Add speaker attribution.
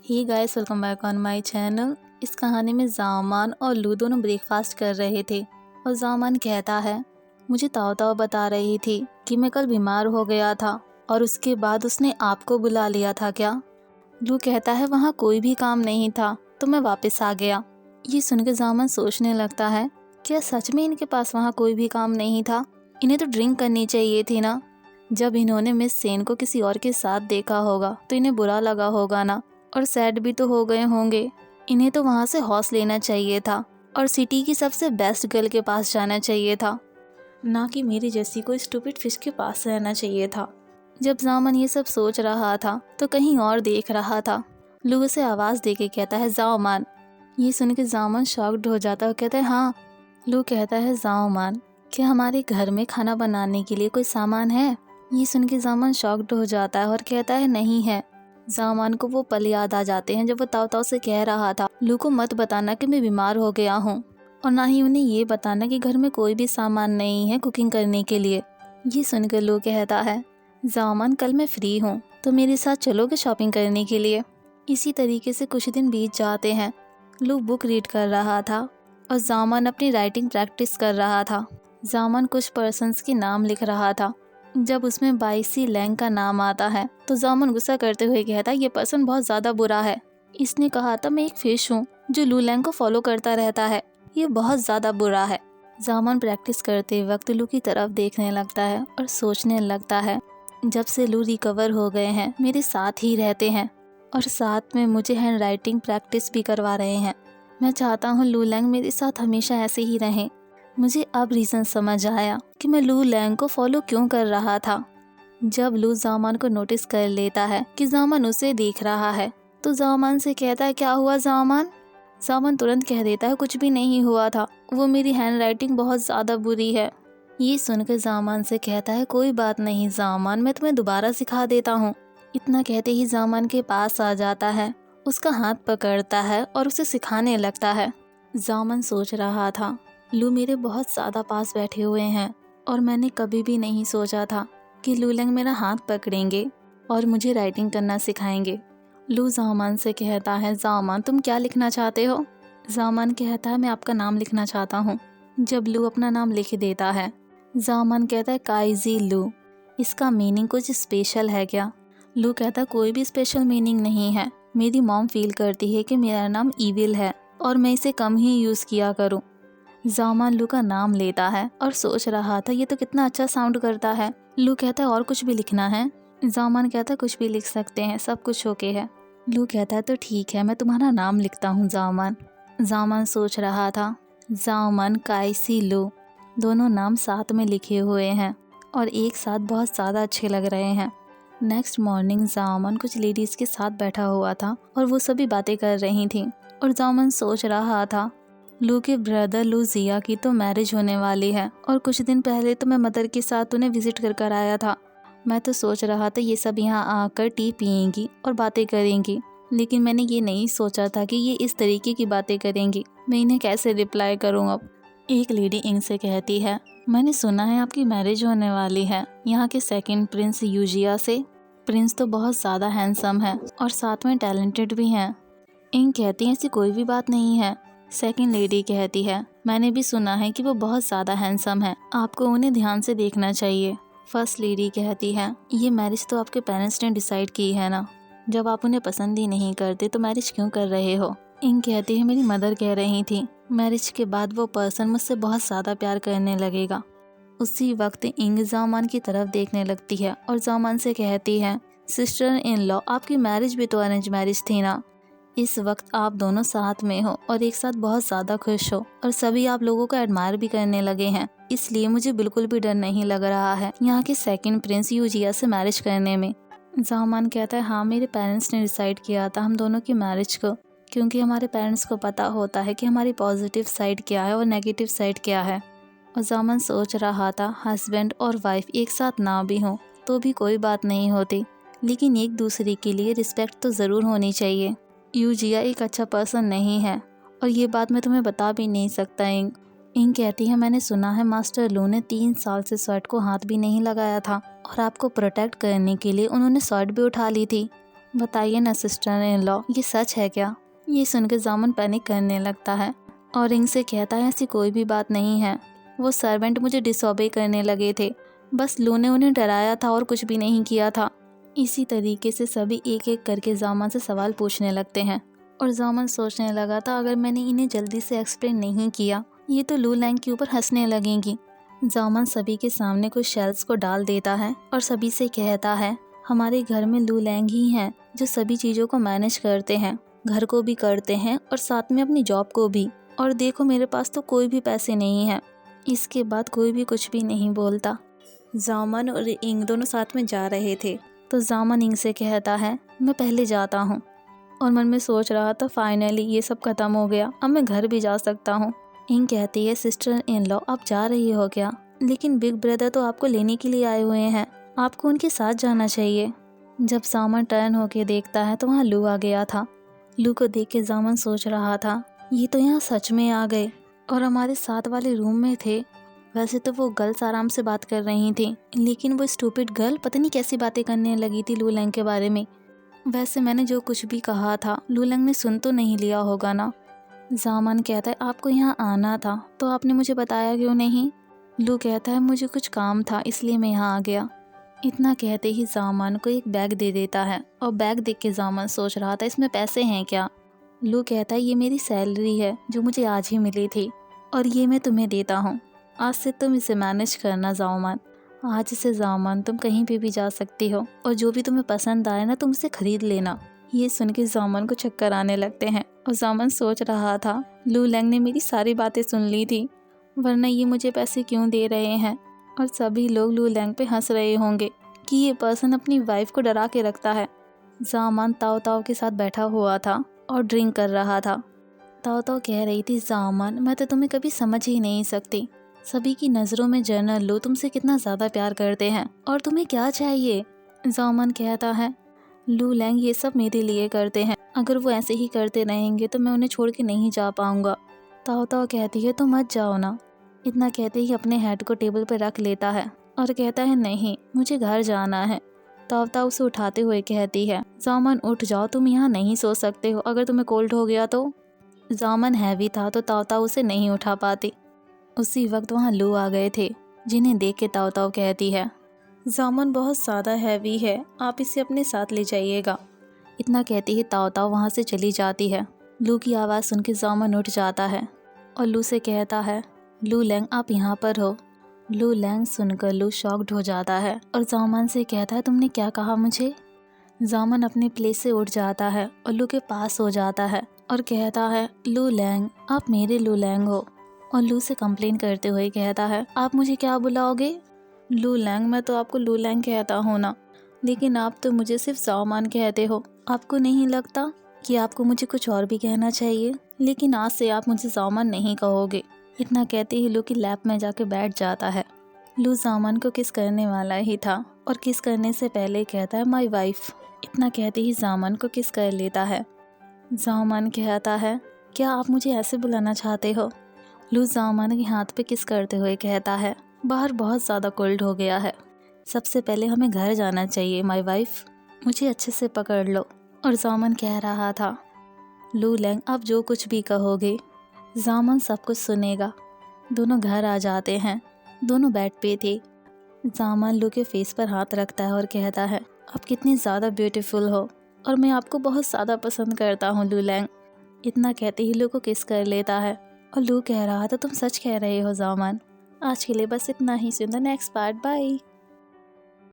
Speaker 1: Hey guys, welcome back on my channel. इस कहानी में जामान और लू दोनों ब्रेकफास्ट कर रहे थे और जामान कहता है, मुझे ताओ ताओ बता रही थी कि मैं कल बीमार हो गया था और उसके बाद उसने आपको बुला लिया था क्या? लू कहता है, वहाँ कोई भी काम नहीं था तो मैं वापस आ गया। ये सुनकर जामान सोचने लगता है, क्या सच में इनके पास वहाँ कोई भी काम नहीं था? इन्हें तो ड्रिंक करनी चाहिए थी ना। जब इन्होंने मिस सेन को किसी और के साथ देखा होगा तो इन्हें बुरा लगा होगा ना, और सैड भी तो हो गए होंगे। इन्हें तो वहाँ से हौस लेना चाहिए था और सिटी की सबसे बेस्ट गर्ल के पास जाना चाहिए था, ना कि मेरी जैसी कोई स्टूपिड फिश के पास रहना चाहिए था। जब जामन ये सब सोच रहा था तो कहीं और देख रहा था। लू उसे आवाज़ देके कहता है, जाओमान। ये सुन के जामन शॉक्ड हो जाता है और कहता है, हाँ। लू कहता है, जाओमान, क्या हमारे घर में खाना बनाने के लिए कोई सामान है? ये सुन के जामन शॉक्ड हो जाता है और कहता है, नहीं है। जामान को वो पल याद आ जाते हैं जब वो ताओ ताओ से कह रहा था, लू को मत बताना कि मैं बीमार हो गया हूँ, और ना ही उन्हें ये बताना कि घर में कोई भी सामान नहीं है कुकिंग करने के लिए। ये सुनकर लू कहता है, जामान, कल मैं फ्री हूँ तो मेरे साथ चलोगे शॉपिंग करने के लिए? इसी तरीके से कुछ दिन बीत जाते हैं। लू बुक रीड कर रहा था और जामान अपनी राइटिंग प्रैक्टिस कर रहा था। जामान कुछ पर्सन्स के नाम लिख रहा था। जब उसमें बाइसी लैंग का नाम आता है तो जामन गुस्सा करते हुए कहता है, ये पर्सन बहुत ज़्यादा बुरा है। इसने कहा था मैं एक फिश हूँ जो लू लैंग को फॉलो करता रहता है। ये बहुत ज़्यादा बुरा है। जामन प्रैक्टिस करते वक्त लू की तरफ देखने लगता है और सोचने लगता है, जब से लू रिकवर हो गए हैं मेरे साथ ही रहते हैं और साथ में मुझे हैंड राइटिंग प्रैक्टिस भी करवा रहे हैं। मैं चाहता हूँ लू लैंग मेरे साथ हमेशा ऐसे ही रहें। मुझे अब रीज़न समझ आया कि मैं लू लैंग को फॉलो क्यों कर रहा था। जब लू जामान को नोटिस कर लेता है कि जामान उसे देख रहा है तो जामान से कहता है, क्या हुआ जामान? जामान तुरंत कह देता है, कुछ भी नहीं हुआ था, वो मेरी हैंड राइटिंग बहुत ज़्यादा बुरी है। ये सुनकर जामान से कहता है, कोई बात नहीं जामान, मैं तुम्हें दोबारा सिखा देता हूँ। इतना कहते ही जामान के पास आ जाता है, उसका हाथ पकड़ता है और उसे सिखाने लगता है। जामान सोच रहा था, लू मेरे बहुत ज़्यादा पास बैठे हुए हैं और मैंने कभी भी नहीं सोचा था कि लू लैंग मेरा हाथ पकड़ेंगे और मुझे राइटिंग करना सिखाएंगे। लू जामान से कहता है, जामान, तुम क्या लिखना चाहते हो? जामान कहता है, मैं आपका नाम लिखना चाहता हूँ। जब लू अपना नाम लिख देता है, जामान कहता है, काइजी लू, इसका मीनिंग कुछ स्पेशल है क्या? लू कहता है, कोई भी स्पेशल मीनिंग नहीं है। मेरी मॉम फील करती है कि मेरा नाम ईविल है और मैं इसे कम ही यूज़ किया करूँ। जामान लू का नाम लेता है और सोच रहा था, ये तो कितना अच्छा साउंड करता है। लू कहता है, और कुछ भी लिखना है? जामान कहता है, कुछ भी लिख सकते हैं, सब कुछ ओके है। लू कहता है, तो ठीक है, मैं तुम्हारा नाम लिखता हूँ जामान। जामान सोच रहा था, जामान काइसी लू, दोनों नाम साथ में लिखे हुए हैं और एक साथ बहुत ज़्यादा अच्छे लग रहे हैं। नेक्स्ट मॉर्निंग जामान कुछ लेडीज़ के साथ बैठा हुआ था और वो सभी बातें कर रही थी और जामान सोच रहा था, लू के ब्रदर लू जिया की तो मैरिज होने वाली है और कुछ दिन पहले तो मैं मदर के साथ उन्हें विजिट कर आया था। मैं तो सोच रहा था ये सब यहाँ आकर टी पियेंगी और बातें करेंगी, लेकिन मैंने ये नहीं सोचा था कि ये इस तरीके की बातें करेंगी। मैं इन्हें कैसे रिप्लाई करूँ अब? एक लेडी इंग से कहती है, मैंने सुना है आपकी मैरिज होने वाली है यहाँ के सेकंड प्रिंस यूजिया से। प्रिंस तो बहुत ज़्यादा हैंडसम है और साथ में टैलेंटेड भी हैं। इंग कहती है, ऐसी कोई भी बात नहीं है। सेकंड लेडी कहती है, मैंने भी सुना है कि वो बहुत ज़्यादा हैंडसम है, आपको उन्हें ध्यान से देखना चाहिए। फर्स्ट लेडी कहती है, ये मैरिज तो आपके पेरेंट्स ने डिसाइड की है ना, जब आप उन्हें पसंद ही नहीं करते तो मैरिज क्यों कर रहे हो? इंग कहती है, मेरी मदर कह रही थी मैरिज के बाद वो पर्सन मुझसे बहुत ज़्यादा प्यार करने लगेगा। उसी वक्त इंग जामान की तरफ देखने लगती है और जामान से कहती है, सिस्टर इन लॉ, आपकी मैरिज भी तो अरेंज मैरिज थी ना। इस वक्त आप दोनों साथ में हो और एक साथ बहुत ज़्यादा खुश हो और सभी आप लोगों को एडमायर भी करने लगे हैं, इसलिए मुझे बिल्कुल भी डर नहीं लग रहा है यहाँ के सेकंड प्रिंस यूजिया से मैरिज करने में। जामान कहता है, हाँ, मेरे पेरेंट्स ने डिसाइड किया था हम दोनों की मैरिज को, क्योंकि हमारे पेरेंट्स को पता होता है कि हमारी पॉजिटिव साइड क्या है और नेगेटिव साइड क्या है। और जामान सोच रहा था, हस्बैंड और वाइफ एक साथ ना भी हों तो भी कोई बात नहीं होती, लेकिन एक दूसरे के लिए रिस्पेक्ट तो ज़रूर होनी चाहिए। यूजिया एक अच्छा पर्सन नहीं है और ये बात मैं तुम्हें बता भी नहीं सकता। इंग कहती है, मैंने सुना है मास्टर लू ने 3 साल से शर्ट को हाथ भी नहीं लगाया था और आपको प्रोटेक्ट करने के लिए उन्होंने शर्ट भी उठा ली थी बताइए ना सिस्टर इन लॉ, ये सच है क्या? ये सुनकर जामन पैनिक करने लगता है और रिंग से कहता है ऐसी कोई भी बात नहीं है। वो सर्वेंट मुझे डिसऑबे करने लगे थे, बस लू ने उन्हें डराया था और कुछ भी नहीं किया था। इसी तरीके से सभी एक एक करके जामन से सवाल पूछने लगते हैं और जामन सोचने लगा था अगर मैंने इन्हें जल्दी से एक्सप्लेन नहीं किया ये तो लू लैंग के ऊपर हंसने लगेंगी। जामन सभी के सामने कुछ शेल्स को डाल देता है और सभी से कहता है हमारे घर में लू लैंग ही हैं जो सभी चीज़ों को मैनेज करते हैं, घर को भी करते हैं और साथ में अपनी जॉब को भी। और देखो मेरे पास तो कोई भी पैसे नहीं हैं। इसके बाद कोई भी कुछ भी नहीं बोलता। जामन और इंग दोनों साथ में जा रहे थे तो जामन इंग से कहता है मैं पहले जाता हूँ। और मन में सोच रहा था फाइनली ये सब खत्म हो गया, अब मैं घर भी जा सकता हूँ। इंग कहती है सिस्टर इन लॉ आप जा रही हो क्या? लेकिन बिग ब्रदर तो आपको लेने के लिए आए हुए हैं, आपको उनके साथ जाना चाहिए। जब जामन टर्न होके देखता है तो वहाँ लू आ गया था। लू को देख के जामन सोच रहा था ये तो यहाँ सच में आ गए और हमारे साथ वाले रूम में थे। वैसे तो वो गर्ल्स आराम से बात कर रही थी लेकिन वो स्टूपिड गर्ल पता नहीं कैसी बातें करने लगी थी लू लैंग के बारे में। वैसे मैंने जो कुछ भी कहा था लू लैंग ने सुन तो नहीं लिया होगा ना। जामन कहता है आपको यहाँ आना था तो आपने मुझे बताया क्यों नहीं? लू कहता है मुझे कुछ काम था इसलिए मैं यहाँ आ गया। इतना कहते ही जामन को एक बैग दे देता है और बैग देख के जामन सोच रहा था इसमें पैसे हैं क्या। लू कहता है ये मेरी सैलरी है जो मुझे आज ही मिली थी और ये मैं तुम्हें देता हूँ, आज से तुम इसे मैनेज करना जामन। आज से जामन तुम कहीं पे भी जा सकती हो और जो भी तुम्हें पसंद आए ना तुम उसे खरीद लेना। ये सुन के जामन को चक्कर आने लगते हैं और जामन सोच रहा था लू लैंग ने मेरी सारी बातें सुन ली थी वरना ये मुझे पैसे क्यों दे रहे हैं। और सभी लोग लू लैंग पे हंस रहे होंगे कि ये पर्सन अपनी वाइफ को डरा के रखता है। जामन ताओ ताओ के साथ बैठा हुआ था और ड्रिंक कर रहा था। ताओ ताओ कह रही थी जामन मैं तो तुम्हें कभी समझ ही नहीं सकती, सभी की नज़रों में जनरल लू तुमसे कितना ज़्यादा प्यार करते हैं और तुम्हें क्या चाहिए। जामन कहता है लू लैंग ये सब मेरे लिए करते हैं, अगर वो ऐसे ही करते रहेंगे तो मैं उन्हें छोड़ के नहीं जा पाऊँगा। ताओ ताओ कहती है तो मत जाओ ना। इतना कहते ही अपने हेड को टेबल पर रख लेता है और कहता है नहीं मुझे घर जाना है। ताओ ताओ उसे उठाते हुए कहती है जामन उठ जाओ, तुम यहाँ नहीं सो सकते हो, अगर तुम्हें कोल्ड हो गया तो। जामन हैवी था तो ताओ ताओ उसे नहीं उठा पाती। उसी वक्त वहाँ लू आ गए थे जिन्हें देख के ताओ ताओ कहती है जामन बहुत ज़्यादा हैवी है, आप इसे अपने साथ ले जाइएगा। इतना कहती ही ताओ ताओ वहाँ से चली जाती है। लू की आवाज़ सुन के जामन उठ जाता है और लू से कहता है लू लैंग आप यहाँ पर हो। लू लैंग सुनकर लू शॉक्ड हो जाता है और जामन से कहता है तुमने क्या कहा मुझे? जामन अपने प्लेस से उठ जाता है और लू के पास हो जाता है और कहता है लू लैंग आप मेरे लू लैंग हो। और लू से कंप्लेन करते हुए कहता है आप मुझे क्या बुलाओगे? लू लैंग मैं तो आपको लू लैंग कहता हूँ ना, लेकिन आप तो मुझे सिर्फ जामन कहते हो। आपको नहीं लगता कि आपको मुझे कुछ और भी कहना चाहिए? लेकिन आज से आप मुझे जामन नहीं कहोगे। इतना कहते ही लू की लैप में जाके बैठ जाता है। लू जामन को किस करने वाला ही था और किस करने से पहले कहता है माय वाइफ। इतना कहते ही जामन को किस कर लेता है। जामन कहता है क्या आप मुझे ऐसे बुलाना चाहते हो? लू जामन के हाथ पे किस करते हुए कहता है बाहर बहुत ज़्यादा कोल्ड हो गया है, सबसे पहले हमें घर जाना चाहिए माय वाइफ, मुझे अच्छे से पकड़ लो। और जामन कह रहा था लू लैंग आप जो कुछ भी कहोगे जामन सब कुछ सुनेगा। दोनों घर आ जाते हैं, दोनों बेड पे थे। जामन लू के फेस पर हाथ रखता है और कहता है आप कितनी ज़्यादा ब्यूटीफुल हो और मैं आपको बहुत ज़्यादा पसंद करता हूँ लू लैंग। इतना कहते ही लू को किस कर लेता है और लू कह रहा था तुम सच कह रहे हो जामन। आज के लिए बस इतना ही, सुन द नेक्स्ट पार्ट, बाय।